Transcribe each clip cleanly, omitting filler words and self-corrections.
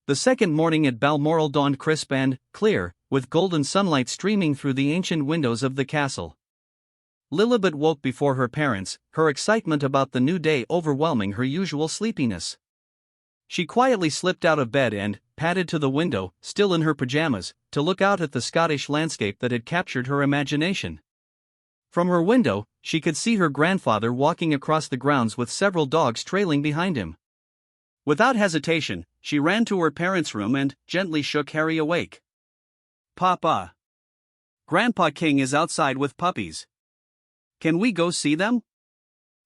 The second morning at Balmoral dawned crisp and clear, with golden sunlight streaming through the ancient windows of the castle. Lilibet woke before her parents, her excitement about the new day overwhelming her usual sleepiness. She quietly slipped out of bed and padded to the window, still in her pajamas, to look out at the Scottish landscape that had captured her imagination. From her window, she could see her grandfather walking across the grounds with several dogs trailing behind him. Without hesitation, she ran to her parents' room and gently shook Harry awake. "Papa! Grandpa King is outside with puppies. Can we go see them?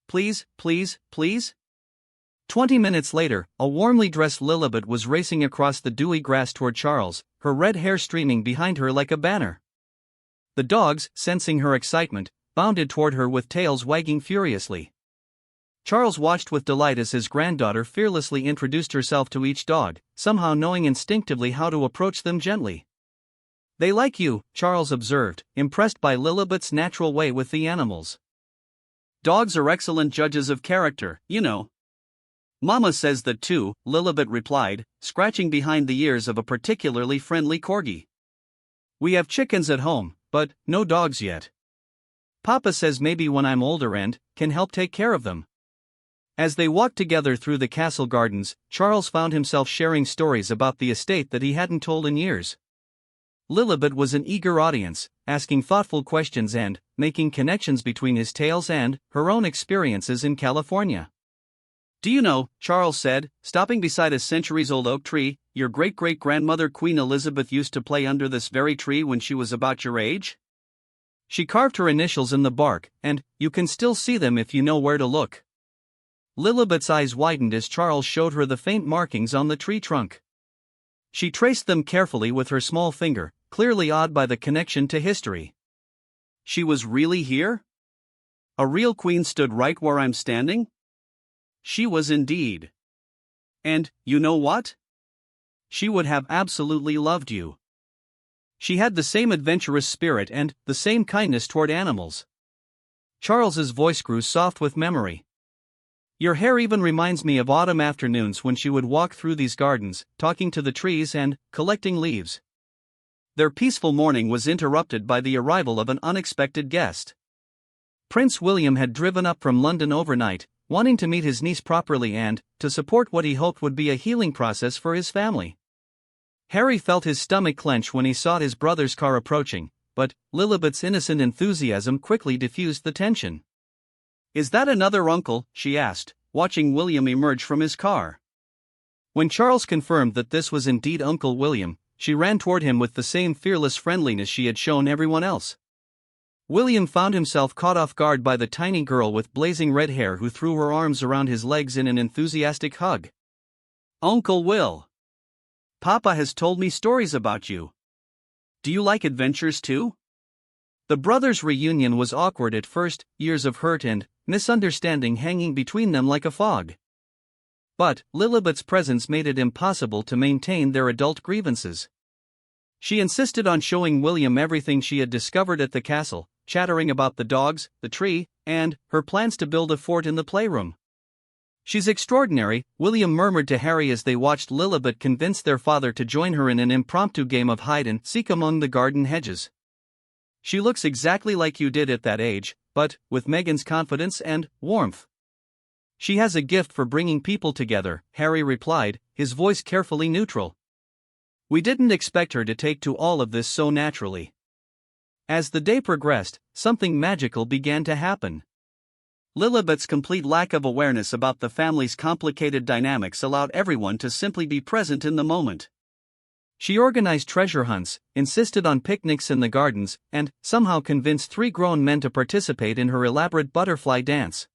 Please, please, please?" 20 minutes later, a warmly dressed Lilibet was racing across the dewy grass toward Charles, her red hair streaming behind her like a banner. The dogs, sensing her excitement, bounded toward her with tails wagging furiously. Charles watched with delight as his granddaughter fearlessly introduced herself to each dog, somehow knowing instinctively how to approach them gently. "They like you," Charles observed, impressed by Lilibet's natural way with the animals. "Dogs are excellent judges of character, you know." "Mama says that too," Lilibet replied, scratching behind the ears of a particularly friendly corgi. "We have chickens at home, but no dogs yet. Papa says maybe when I'm older and can help take care of them." As they walked together through the castle gardens, Charles found himself sharing stories about the estate that he hadn't told in years. Lilibet was an eager audience, asking thoughtful questions and making connections between his tales and her own experiences in California. "Do you know," Charles said, stopping beside a centuries-old oak tree, "your great-great-grandmother Queen Elizabeth used to play under this very tree when she was about your age? She carved her initials in the bark, and you can still see them if you know where to look." Lilibet's eyes widened as Charles showed her the faint markings on the tree trunk. She traced them carefully with her small finger, clearly awed by the connection to history. "She was really here? A real queen stood right where I'm standing?" "She was indeed. And, you know what? She would have absolutely loved you. She had the same adventurous spirit and the same kindness toward animals." Charles's voice grew soft with memory. "Your hair even reminds me of autumn afternoons when she would walk through these gardens, talking to the trees and collecting leaves." Their peaceful morning was interrupted by the arrival of an unexpected guest. Prince William had driven up from London overnight, wanting to meet his niece properly and to support what he hoped would be a healing process for his family. Harry felt his stomach clench when he saw his brother's car approaching, but Lilibet's innocent enthusiasm quickly diffused the tension. "Is that another uncle?" she asked, watching William emerge from his car. When Charles confirmed that this was indeed Uncle William, she ran toward him with the same fearless friendliness she had shown everyone else. William found himself caught off guard by the tiny girl with blazing red hair who threw her arms around his legs in an enthusiastic hug. "Uncle Will! Papa has told me stories about you. Do you like adventures too?" The brothers' reunion was awkward at first, years of hurt and misunderstanding hanging between them like a fog. But Lilibet's presence made it impossible to maintain their adult grievances. She insisted on showing William everything she had discovered at the castle, chattering about the dogs, the tree, and her plans to build a fort in the playroom. "She's extraordinary," William murmured to Harry as they watched Lilibet convince their father to join her in an impromptu game of hide-and-seek among the garden hedges. "She looks exactly like you did at that age, but with Meghan's confidence and warmth." "She has a gift for bringing people together," Harry replied, his voice carefully neutral. "We didn't expect her to take to all of this so naturally." As the day progressed, something magical began to happen. Lilibet's complete lack of awareness about the family's complicated dynamics allowed everyone to simply be present in the moment. She organized treasure hunts, insisted on picnics in the gardens, and somehow convinced 3 grown men to participate in her elaborate butterfly dance.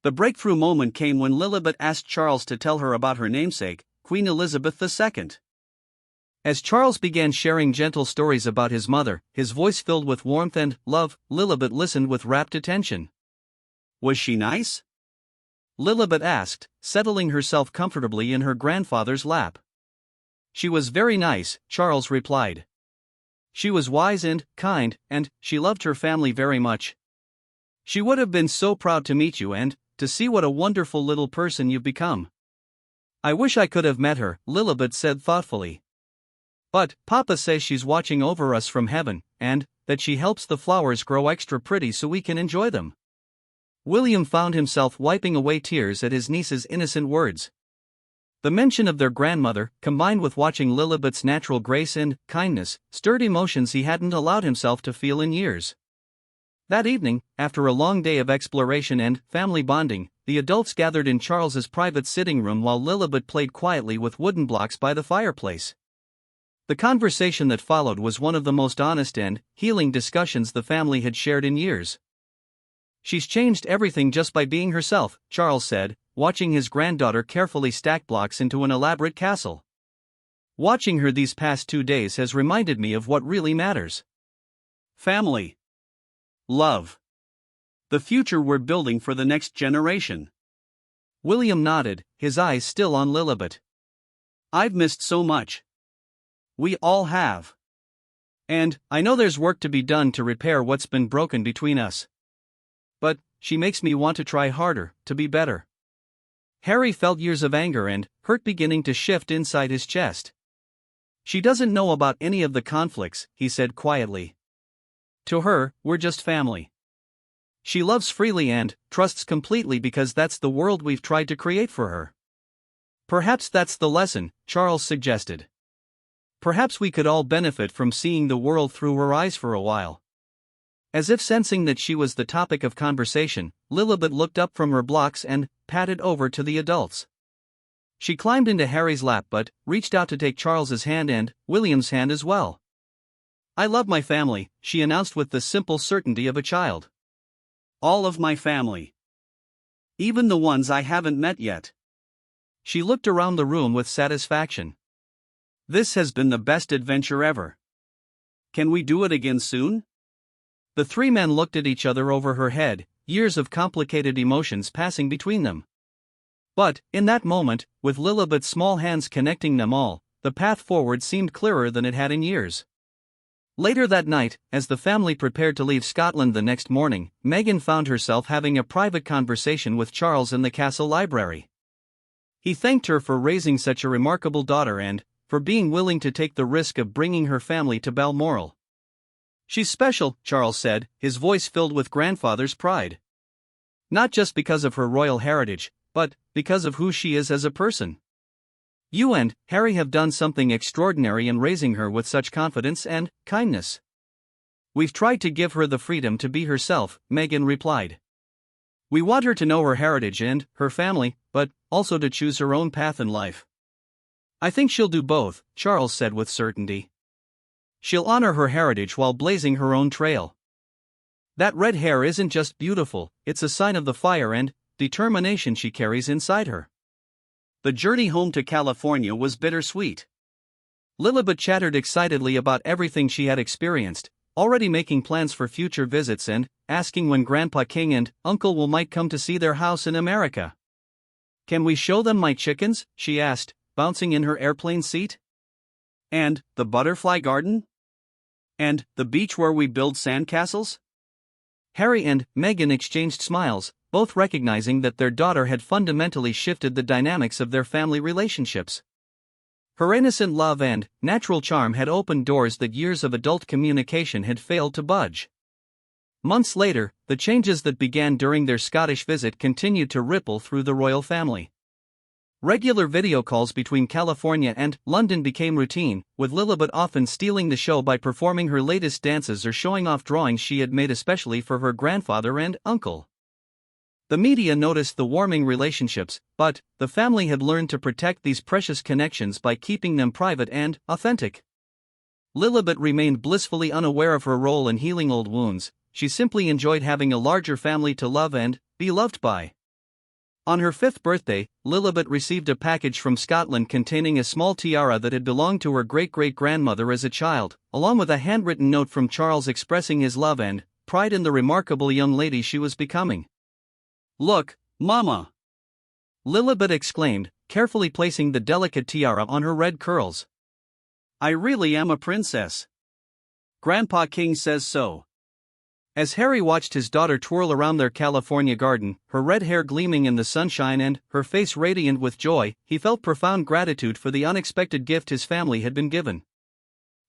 The breakthrough moment came when Lilibet asked Charles to tell her about her namesake, Queen Elizabeth II. As Charles began sharing gentle stories about his mother, his voice filled with warmth and love, Lilibet listened with rapt attention. "Was she nice?" Lilibet asked, settling herself comfortably in her grandfather's lap. "She was very nice," Charles replied. "She was wise and kind, and she loved her family very much. She would have been so proud to meet you and to see what a wonderful little person you've become." I wish I could have met her, Lilibet said thoughtfully. But Papa says she's watching over us from heaven, and that she helps the flowers grow extra pretty so we can enjoy them. William found himself wiping away tears at his niece's innocent words. The mention of their grandmother, combined with watching Lilibet's natural grace and kindness, stirred emotions he hadn't allowed himself to feel in years. That evening, after a long day of exploration and family bonding, the adults gathered in Charles's private sitting room while Lilibet played quietly with wooden blocks by the fireplace. The conversation that followed was one of the most honest and healing discussions the family had shared in years. "She's changed everything just by being herself," Charles said, watching his granddaughter carefully stack blocks into an elaborate castle. "Watching her these past 2 days has reminded me of what really matters. Family. Love. The future we're building for the next generation." William nodded, his eyes still on Lilibet. "I've missed so much. We all have. And I know there's work to be done to repair what's been broken between us. But she makes me want to try harder, to be better." Harry felt years of anger and hurt beginning to shift inside his chest. "She doesn't know about any of the conflicts," he said quietly. "To her, we're just family. She loves freely and trusts completely because that's the world we've tried to create for her." "Perhaps that's the lesson," Charles suggested. "Perhaps we could all benefit from seeing the world through her eyes for a while." As if sensing that she was the topic of conversation, Lilibet looked up from her blocks and padded over to the adults. She climbed into Harry's lap but reached out to take Charles's hand and William's hand as well. "I love my family," she announced with the simple certainty of a child. "All of my family. Even the ones I haven't met yet." She looked around the room with satisfaction. "This has been the best adventure ever. Can we do it again soon?" The three men looked at each other over her head, years of complicated emotions passing between them. But, in that moment, with Lilibet's small hands connecting them all, the path forward seemed clearer than it had in years. Later that night, as the family prepared to leave Scotland the next morning, Meghan found herself having a private conversation with Charles in the castle library. He thanked her for raising such a remarkable daughter and for being willing to take the risk of bringing her family to Balmoral. "She's special," Charles said, his voice filled with grandfather's pride. "Not just because of her royal heritage, but because of who she is as a person. You and Harry have done something extraordinary in raising her with such confidence and kindness." "We've tried to give her the freedom to be herself," Meghan replied. "We want her to know her heritage and her family, but also to choose her own path in life." "I think she'll do both," Charles said with certainty. "She'll honor her heritage while blazing her own trail. That red hair isn't just beautiful, it's a sign of the fire and determination she carries inside her." The journey home to California was bittersweet. Lilibet chattered excitedly about everything she had experienced, already making plans for future visits and asking when Grandpa King and Uncle Will might come to see their house in America. "Can we show them my chickens?" she asked, bouncing in her airplane seat. "And the butterfly garden? And the beach where we build sandcastles?" Harry and Meghan exchanged smiles, both recognizing that their daughter had fundamentally shifted the dynamics of their family relationships. Her innocent love and natural charm had opened doors that years of adult communication had failed to budge. Months later, the changes that began during their Scottish visit continued to ripple through the royal family. Regular video calls between California and London became routine, with Lilibet often stealing the show by performing her latest dances or showing off drawings she had made especially for her grandfather and uncle. The media noticed the warming relationships, but the family had learned to protect these precious connections by keeping them private and authentic. Lilibet remained blissfully unaware of her role in healing old wounds. She simply enjoyed having a larger family to love and be loved by. On her 5th birthday, Lilibet received a package from Scotland containing a small tiara that had belonged to her great-great-grandmother as a child, along with a handwritten note from Charles expressing his love and pride in the remarkable young lady she was becoming. "Look, Mama!" Lilibet exclaimed, carefully placing the delicate tiara on her red curls. "I really am a princess. Grandpa King says so." As Harry watched his daughter twirl around their California garden, her red hair gleaming in the sunshine and her face radiant with joy, he felt profound gratitude for the unexpected gift his family had been given.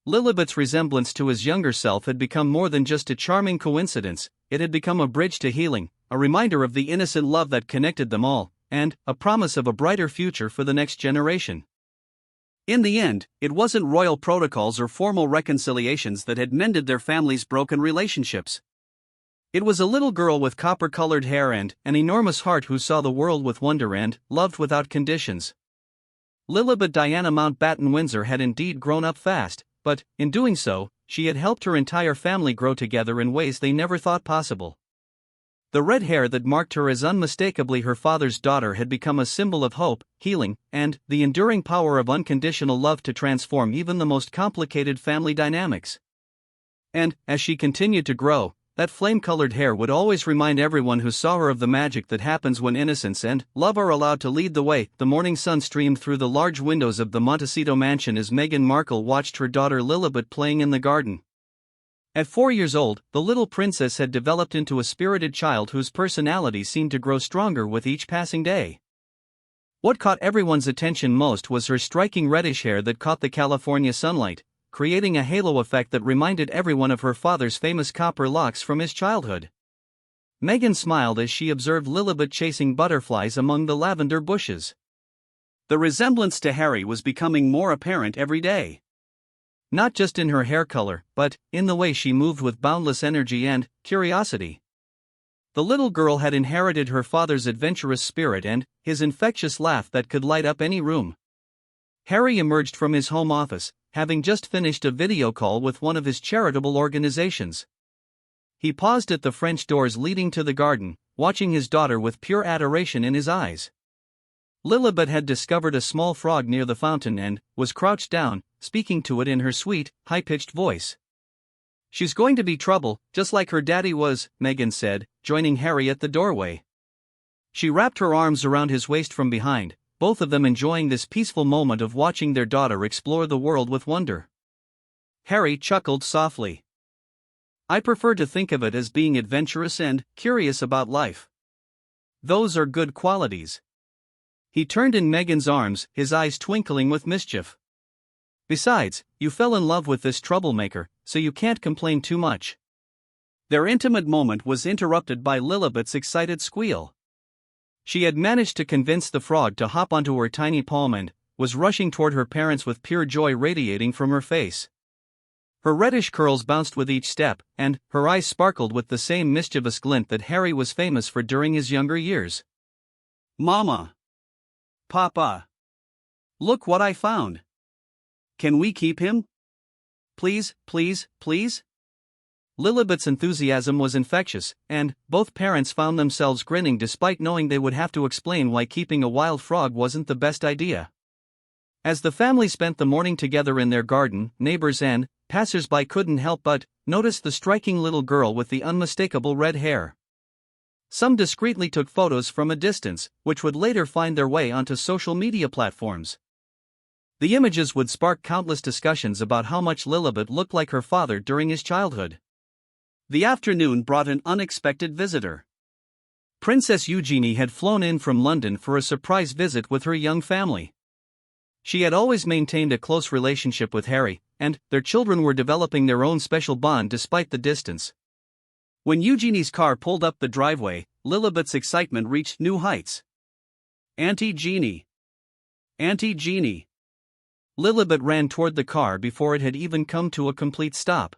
Lilibet's resemblance to his younger self had become more than just a charming coincidence, it had become a bridge to healing, a reminder of the innocent love that connected them all, and a promise of a brighter future for the next generation. In the end, it wasn't royal protocols or formal reconciliations that had mended their family's broken relationships. It was a little girl with copper-colored hair and an enormous heart who saw the world with wonder and loved without conditions. Lilibet Diana Mountbatten Windsor had indeed grown up fast, but, in doing so, she had helped her entire family grow together in ways they never thought possible. The red hair that marked her as unmistakably her father's daughter had become a symbol of hope, healing, and the enduring power of unconditional love to transform even the most complicated family dynamics. And, as she continued to grow, that flame-colored hair would always remind everyone who saw her of the magic that happens when innocence and love are allowed to lead the way. The morning sun streamed through the large windows of the Montecito mansion as Meghan Markle watched her daughter Lilibet playing in the garden. At 4 years old, the little princess had developed into a spirited child whose personality seemed to grow stronger with each passing day. What caught everyone's attention most was her striking reddish hair that caught the California sunlight, creating a halo effect that reminded everyone of her father's famous copper locks from his childhood. Meghan smiled as she observed Lilibet chasing butterflies among the lavender bushes. The resemblance to Harry was becoming more apparent every day. Not just in her hair color, but in the way she moved with boundless energy and curiosity. The little girl had inherited her father's adventurous spirit and his infectious laugh that could light up any room. Harry emerged from his home office, having just finished a video call with one of his charitable organizations. He paused at the French doors leading to the garden, watching his daughter with pure adoration in his eyes. Lilibet had discovered a small frog near the fountain and was crouched down, speaking to it in her sweet, high-pitched voice. "She's going to be trouble, just like her daddy was," Meghan said, joining Harry at the doorway. She wrapped her arms around his waist from behind, both of them enjoying this peaceful moment of watching their daughter explore the world with wonder. Harry chuckled softly. "I prefer to think of it as being adventurous and curious about life. Those are good qualities." He turned in Meghan's arms, his eyes twinkling with mischief. "Besides, you fell in love with this troublemaker, so you can't complain too much." Their intimate moment was interrupted by Lilibet's excited squeal. She had managed to convince the frog to hop onto her tiny palm and was rushing toward her parents with pure joy radiating from her face. Her reddish curls bounced with each step, and her eyes sparkled with the same mischievous glint that Harry was famous for during his younger years. "Mama! Papa! Look what I found! Can we keep him? Please, please, please?" Lilibet's enthusiasm was infectious, and both parents found themselves grinning despite knowing they would have to explain why keeping a wild frog wasn't the best idea. As the family spent the morning together in their garden, neighbors and passers-by couldn't help but notice the striking little girl with the unmistakable red hair. Some discreetly took photos from a distance, which would later find their way onto social media platforms. The images would spark countless discussions about how much Lilibet looked like her father during his childhood. The afternoon brought an unexpected visitor. Princess Eugenie had flown in from London for a surprise visit with her young family. She had always maintained a close relationship with Harry, and their children were developing their own special bond despite the distance. When Eugenie's car pulled up the driveway, Lilibet's excitement reached new heights. "Auntie Jeannie! Auntie Jeannie!" Lilibet ran toward the car before it had even come to a complete stop.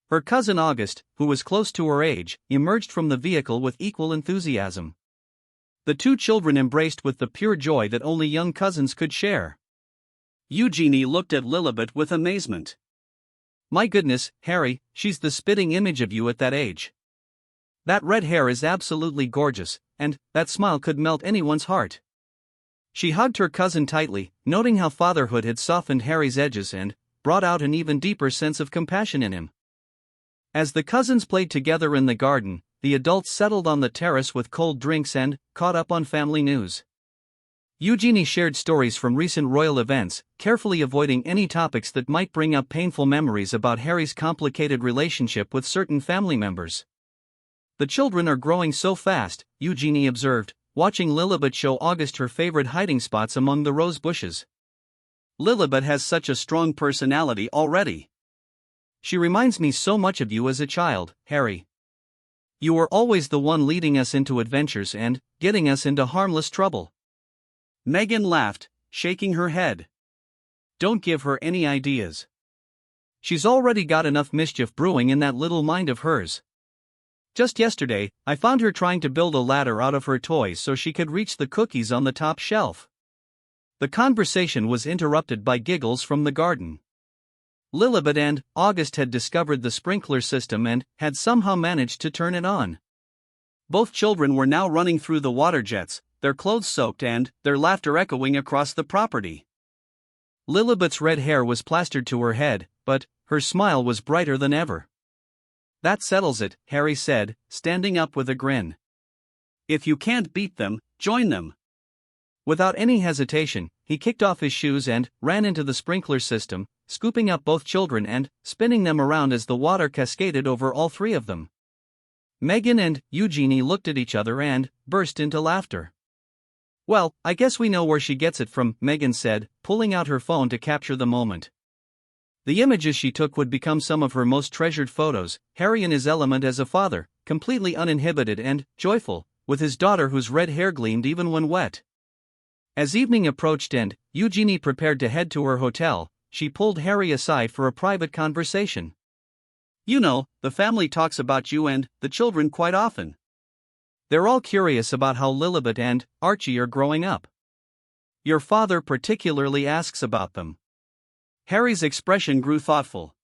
Her cousin August, who was close to her age, emerged from the vehicle with equal enthusiasm. The two children embraced with the pure joy that only young cousins could share. Eugenie looked at Lilibet with amazement. "My goodness, Harry, she's the spitting image of you at that age. That red hair is absolutely gorgeous, and that smile could melt anyone's heart." She hugged her cousin tightly, noting how fatherhood had softened Harry's edges and brought out an even deeper sense of compassion in him. As the cousins played together in the garden, the adults settled on the terrace with cold drinks and caught up on family news. Eugenie shared stories from recent royal events, carefully avoiding any topics that might bring up painful memories about Harry's complicated relationship with certain family members. The children are growing so fast, Eugenie observed, watching Lilibet show August her favorite hiding spots among the rose bushes. Lilibet has such a strong personality already. She reminds me so much of you as a child, Harry. You were always the one leading us into adventures and getting us into harmless trouble. Meghan laughed, shaking her head. Don't give her any ideas. She's already got enough mischief brewing in that little mind of hers. Just yesterday, I found her trying to build a ladder out of her toys so she could reach the cookies on the top shelf. The conversation was interrupted by giggles from the garden. Lilibet and August had discovered the sprinkler system and had somehow managed to turn it on. Both children were now running through the water jets, their clothes soaked and their laughter echoing across the property. Lilibet's red hair was plastered to her head, but her smile was brighter than ever. That settles it, Harry said, standing up with a grin. If you can't beat them, join them. Without any hesitation, he kicked off his shoes and ran into the sprinkler system, scooping up both children and spinning them around as the water cascaded over all three of them. Meghan and Eugenie looked at each other and burst into laughter. Well, I guess we know where she gets it from, Meghan said, pulling out her phone to capture the moment. The images she took would become some of her most treasured photos, Harry in his element as a father, completely uninhibited and joyful, with his daughter whose red hair gleamed even when wet. As evening approached and Eugenie prepared to head to her hotel, she pulled Harry aside for a private conversation. You know, the family talks about you and the children quite often. They're all curious about how Lilibet and Archie are growing up. Your father particularly asks about them. Harry's expression grew thoughtful.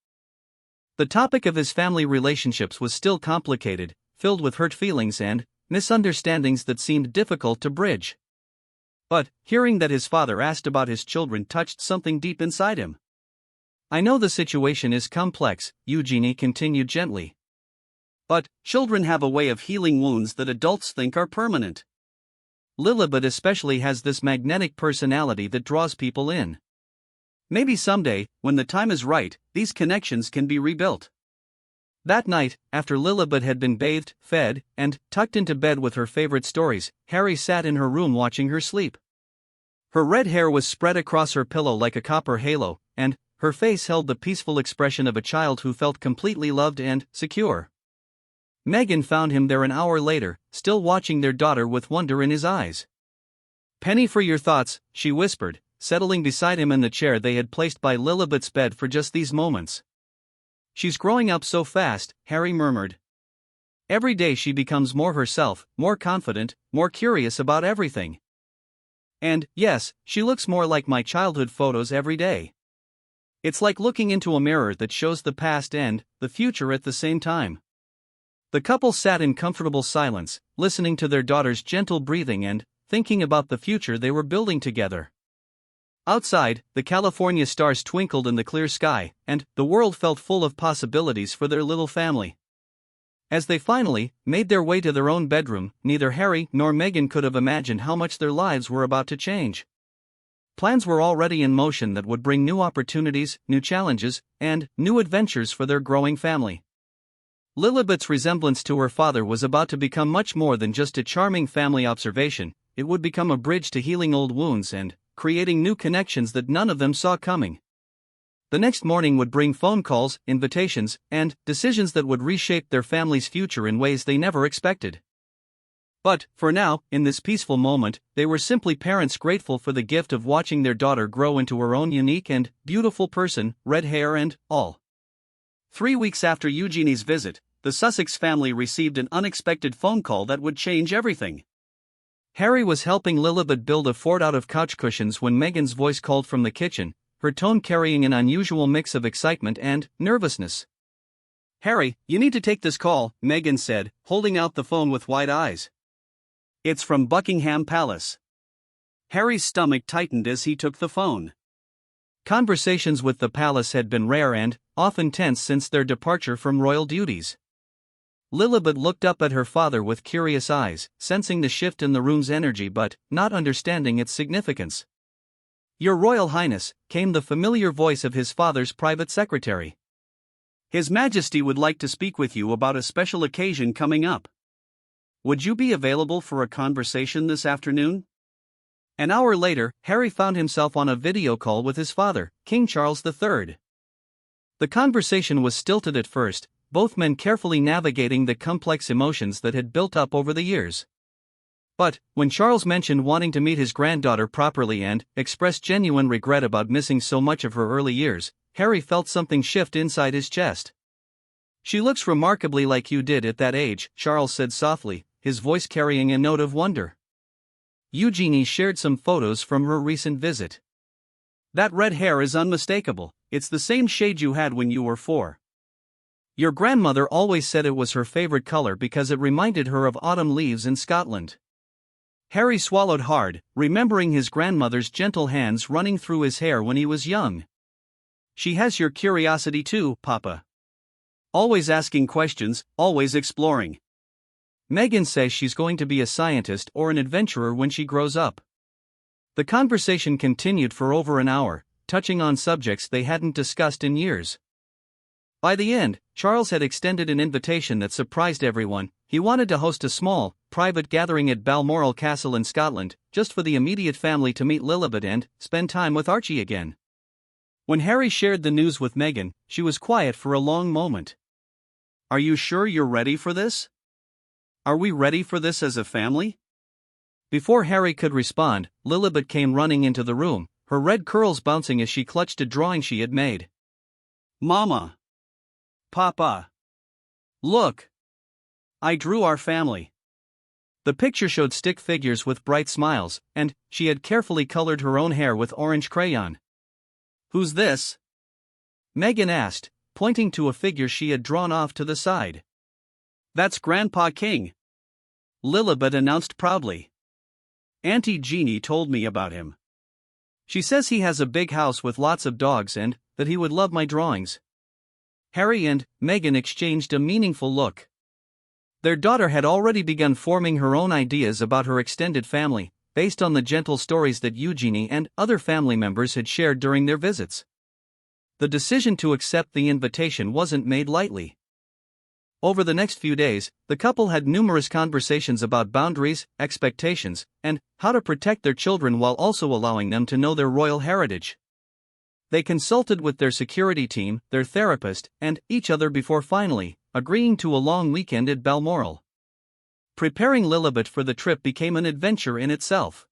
The topic of his family relationships was still complicated, filled with hurt feelings and misunderstandings that seemed difficult to bridge. But hearing that his father asked about his children touched something deep inside him. I know the situation is complex, Eugenie continued gently. But children have a way of healing wounds that adults think are permanent. Lilibet especially has this magnetic personality that draws people in. Maybe someday, when the time is right, these connections can be rebuilt. That night, after Lilibet had been bathed, fed, and tucked into bed with her favorite stories, Harry sat in her room watching her sleep. Her red hair was spread across her pillow like a copper halo, and her face held the peaceful expression of a child who felt completely loved and secure. Meghan found him there an hour later, still watching their daughter with wonder in his eyes. Penny for your thoughts, she whispered, settling beside him in the chair they had placed by Lilibet's bed for just these moments. She's growing up so fast, Harry murmured. Every day she becomes more herself, more confident, more curious about everything. And, yes, she looks more like my childhood photos every day. It's like looking into a mirror that shows the past and the future at the same time. The couple sat in comfortable silence, listening to their daughter's gentle breathing and thinking about the future they were building together. Outside, the California stars twinkled in the clear sky, and the world felt full of possibilities for their little family. As they finally made their way to their own bedroom, neither Harry nor Meghan could have imagined how much their lives were about to change. Plans were already in motion that would bring new opportunities, new challenges, and new adventures for their growing family. Lilibet's resemblance to her father was about to become much more than just a charming family observation. It would become a bridge to healing old wounds and creating new connections that none of them saw coming. The next morning would bring phone calls, invitations, and decisions that would reshape their family's future in ways they never expected. But, for now, in this peaceful moment, they were simply parents grateful for the gift of watching their daughter grow into her own unique and beautiful person, red hair and all. 3 weeks after Eugenie's visit, the Sussex family received an unexpected phone call that would change everything. Harry was helping Lilibet build a fort out of couch cushions when Meghan's voice called from the kitchen, her tone carrying an unusual mix of excitement and nervousness. Harry, you need to take this call, Meghan said, holding out the phone with wide eyes. It's from Buckingham Palace. Harry's stomach tightened as he took the phone. Conversations with the palace had been rare and often tense since their departure from royal duties. Lilibet looked up at her father with curious eyes, sensing the shift in the room's energy but not understanding its significance. "Your Royal Highness," came the familiar voice of his father's private secretary. "His Majesty would like to speak with you about a special occasion coming up. Would you be available for a conversation this afternoon?" An hour later, Harry found himself on a video call with his father, King Charles III. The conversation was stilted at first, both men carefully navigating the complex emotions that had built up over the years. But, when Charles mentioned wanting to meet his granddaughter properly and expressed genuine regret about missing so much of her early years, Harry felt something shift inside his chest. "She looks remarkably like you did at that age," Charles said softly, his voice carrying a note of wonder. Eugenie shared some photos from her recent visit. "That red hair is unmistakable, it's the same shade you had when you were 4. Your grandmother always said it was her favorite color because it reminded her of autumn leaves in Scotland." Harry swallowed hard, remembering his grandmother's gentle hands running through his hair when he was young. "She has your curiosity too, Papa. Always asking questions, always exploring. Megan says she's going to be a scientist or an adventurer when she grows up." The conversation continued for over an hour, touching on subjects they hadn't discussed in years. By the end, Charles had extended an invitation that surprised everyone. He wanted to host a small, private gathering at Balmoral Castle in Scotland, just for the immediate family to meet Lilibet and spend time with Archie again. When Harry shared the news with Meghan, she was quiet for a long moment. "Are you sure you're ready for this? Are we ready for this as a family?" Before Harry could respond, Lilibet came running into the room, her red curls bouncing as she clutched a drawing she had made. "Mama! Papa! Look! I drew our family." The picture showed stick figures with bright smiles, and she had carefully colored her own hair with orange crayon. "Who's this?" Meghan asked, pointing to a figure she had drawn off to the side. "That's Grandpa King," Lilibet announced proudly. "Auntie Jeannie told me about him. She says he has a big house with lots of dogs and that he would love my drawings." Harry and Meghan exchanged a meaningful look. Their daughter had already begun forming her own ideas about her extended family, based on the gentle stories that Eugenie and other family members had shared during their visits. The decision to accept the invitation wasn't made lightly. Over the next few days, the couple had numerous conversations about boundaries, expectations, and how to protect their children while also allowing them to know their royal heritage. They consulted with their security team, their therapist, and each other before finally agreeing to a long weekend at Balmoral. Preparing Lilibet for the trip became an adventure in itself.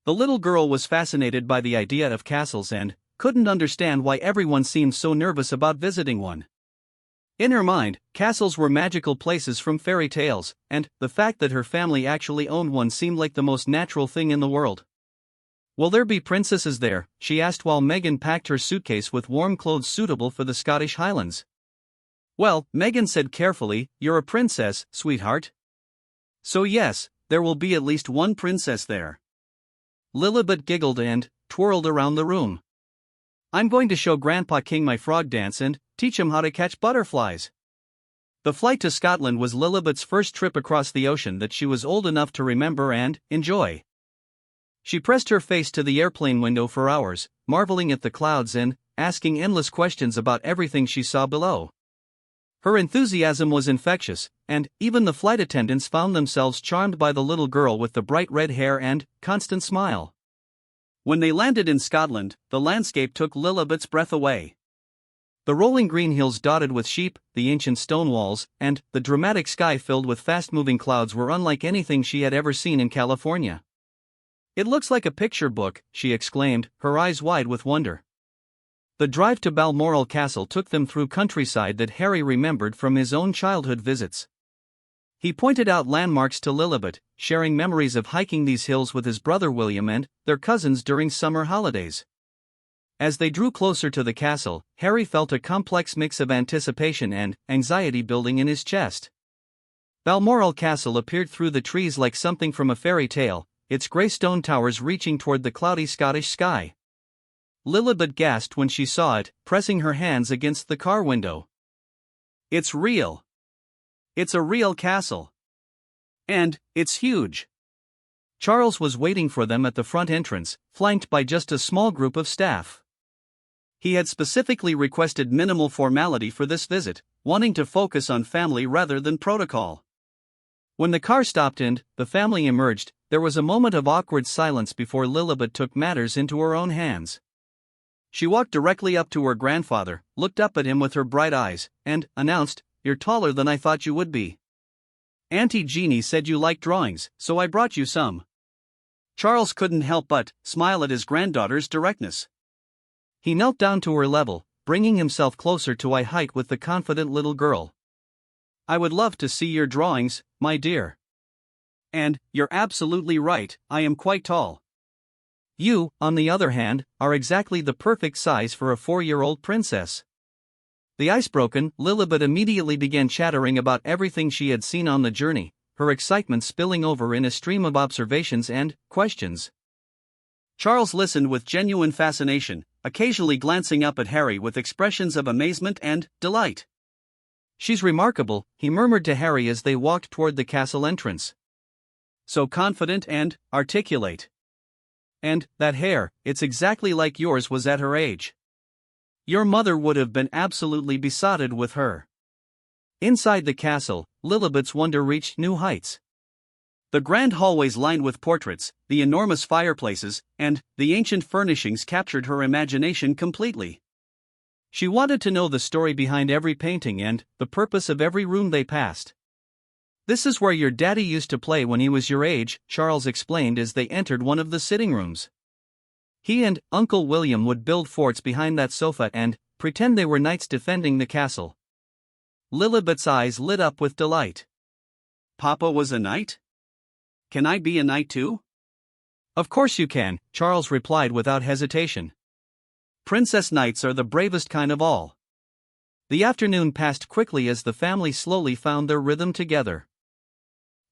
The little girl was fascinated by the idea of castles and couldn't understand why everyone seemed so nervous about visiting one. In her mind, castles were magical places from fairy tales, and the fact that her family actually owned one seemed like the most natural thing in the world. "Will there be princesses there?" she asked while Meghan packed her suitcase with warm clothes suitable for the Scottish Highlands. "Well," Meghan said carefully, "you're a princess, sweetheart. So yes, there will be at least one princess there." Lilibet giggled and twirled around the room. "I'm going to show Grandpa King my frog dance and teach him how to catch butterflies." The flight to Scotland was Lilibet's first trip across the ocean that she was old enough to remember and enjoy. She pressed her face to the airplane window for hours, marveling at the clouds and asking endless questions about everything she saw below. Her enthusiasm was infectious, and even the flight attendants found themselves charmed by the little girl with the bright red hair and constant smile. When they landed in Scotland, the landscape took Lilibet's breath away. The rolling green hills dotted with sheep, the ancient stone walls, and the dramatic sky filled with fast-moving clouds were unlike anything she had ever seen in California. "It looks like a picture book," she exclaimed, her eyes wide with wonder. The drive to Balmoral Castle took them through countryside that Harry remembered from his own childhood visits. He pointed out landmarks to Lilibet, sharing memories of hiking these hills with his brother William and their cousins during summer holidays. As they drew closer to the castle, Harry felt a complex mix of anticipation and anxiety building in his chest. Balmoral Castle appeared through the trees like something from a fairy tale, its grey stone towers reaching toward the cloudy Scottish sky. Lilibet gasped when she saw it, pressing her hands against the car window. "It's real! It's a real castle. And it's huge. Charles was waiting for them at the front entrance, flanked by just a small group of staff. He had specifically requested minimal formality for this visit, wanting to focus on family rather than protocol. When the car stopped and the family emerged, there was a moment of awkward silence before Lilibet took matters into her own hands. She walked directly up to her grandfather, looked up at him with her bright eyes, and announced, "You're taller than I thought you would be. Auntie Jeannie said you liked drawings, so I brought you some." Charles couldn't help but smile at his granddaughter's directness. He knelt down to her level, bringing himself closer to eye height with the confident little girl. "I would love to see your drawings, my dear. And you're absolutely right, I am quite tall. You, on the other hand, are exactly the perfect size for a 4-year-old princess." The ice broken, Lilibet immediately began chattering about everything she had seen on the journey, her excitement spilling over in a stream of observations and questions. Charles listened with genuine fascination, occasionally glancing up at Harry with expressions of amazement and delight. "She's remarkable," he murmured to Harry as they walked toward the castle entrance. "So confident and articulate. And that hair, it's exactly like yours was at her age. Your mother would have been absolutely besotted with her." Inside the castle, Lilibet's wonder reached new heights. The grand hallways lined with portraits, the enormous fireplaces, and the ancient furnishings captured her imagination completely. She wanted to know the story behind every painting and the purpose of every room they passed. "This is where your daddy used to play when he was your age," Charles explained as they entered one of the sitting rooms. He and Uncle William would build forts behind that sofa and pretend they were knights defending the castle. Lilibet's eyes lit up with delight. "Papa was a knight? Can I be a knight too?" "Of course you can," Charles replied without hesitation. "Princess knights are the bravest kind of all." The afternoon passed quickly as the family slowly found their rhythm together.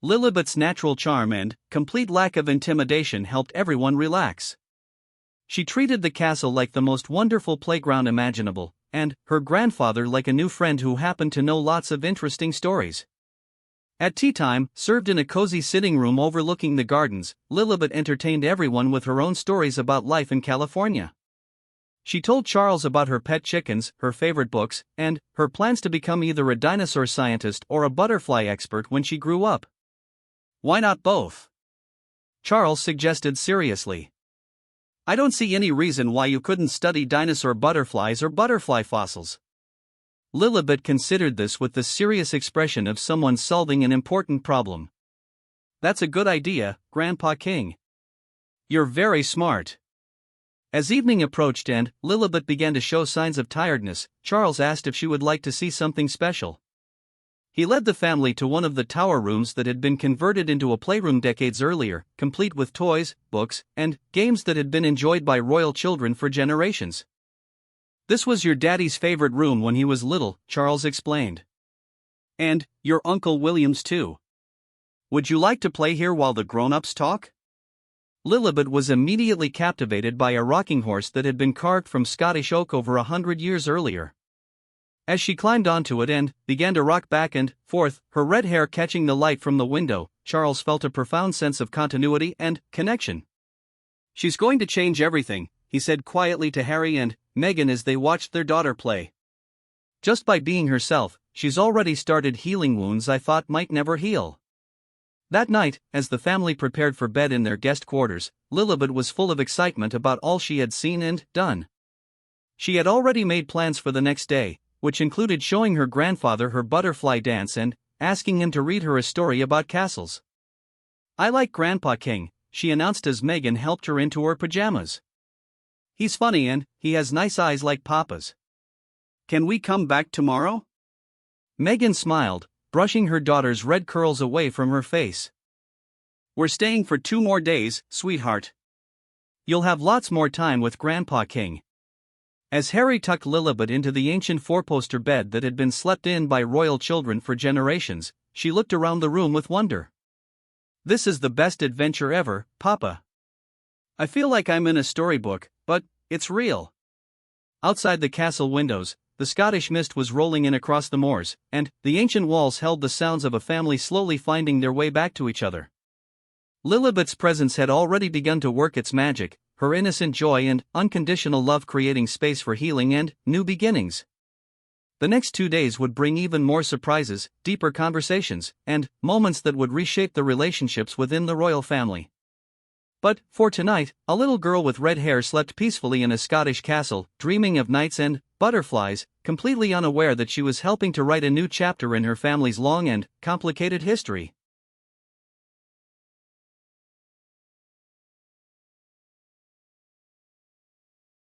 Lilibet's natural charm and complete lack of intimidation helped everyone relax. She treated the castle like the most wonderful playground imaginable, and her grandfather like a new friend who happened to know lots of interesting stories. At tea time, served in a cozy sitting room overlooking the gardens, Lilibet entertained everyone with her own stories about life in California. She told Charles about her pet chickens, her favorite books, and her plans to become either a dinosaur scientist or a butterfly expert when she grew up. "Why not both?" Charles suggested seriously. "I don't see any reason why you couldn't study dinosaur butterflies or butterfly fossils." Lilibet considered this with the serious expression of someone solving an important problem. "That's a good idea, Grandpa King. You're very smart." As evening approached and Lilibet began to show signs of tiredness, Charles asked if she would like to see something special. He led the family to one of the tower rooms that had been converted into a playroom decades earlier, complete with toys, books, and games that had been enjoyed by royal children for generations. "This was your daddy's favorite room when he was little," Charles explained. "And your Uncle William's too. Would you like to play here while the grown-ups talk?" Lilibet was immediately captivated by a rocking horse that had been carved from Scottish oak over 100 years earlier. As she climbed onto it and began to rock back and forth, her red hair catching the light from the window, Charles felt a profound sense of continuity and connection. "She's going to change everything," he said quietly to Harry and Meghan as they watched their daughter play. "Just by being herself, she's already started healing wounds I thought might never heal." That night, as the family prepared for bed in their guest quarters, Lilibet was full of excitement about all she had seen and done. She had already made plans for the next day, which included showing her grandfather her butterfly dance and asking him to read her a story about castles. "I like Grandpa King," she announced as Meghan helped her into her pajamas. "He's funny and he has nice eyes like Papa's. Can we come back tomorrow?" Meghan smiled, brushing her daughter's red curls away from her face. "We're staying for 2 more days, sweetheart. You'll have lots more time with Grandpa King." As Harry tucked Lilibet into the ancient 4-poster bed that had been slept in by royal children for generations, she looked around the room with wonder. "This is the best adventure ever, Papa. I feel like I'm in a storybook, but it's real." Outside the castle windows, the Scottish mist was rolling in across the moors, and the ancient walls held the sounds of a family slowly finding their way back to each other. Lilibet's presence had already begun to work its magic, her innocent joy and unconditional love creating space for healing and new beginnings. The next 2 days would bring even more surprises, deeper conversations, and moments that would reshape the relationships within the royal family. But, for tonight, a little girl with red hair slept peacefully in a Scottish castle, dreaming of knights and butterflies, completely unaware that she was helping to write a new chapter in her family's long and complicated history.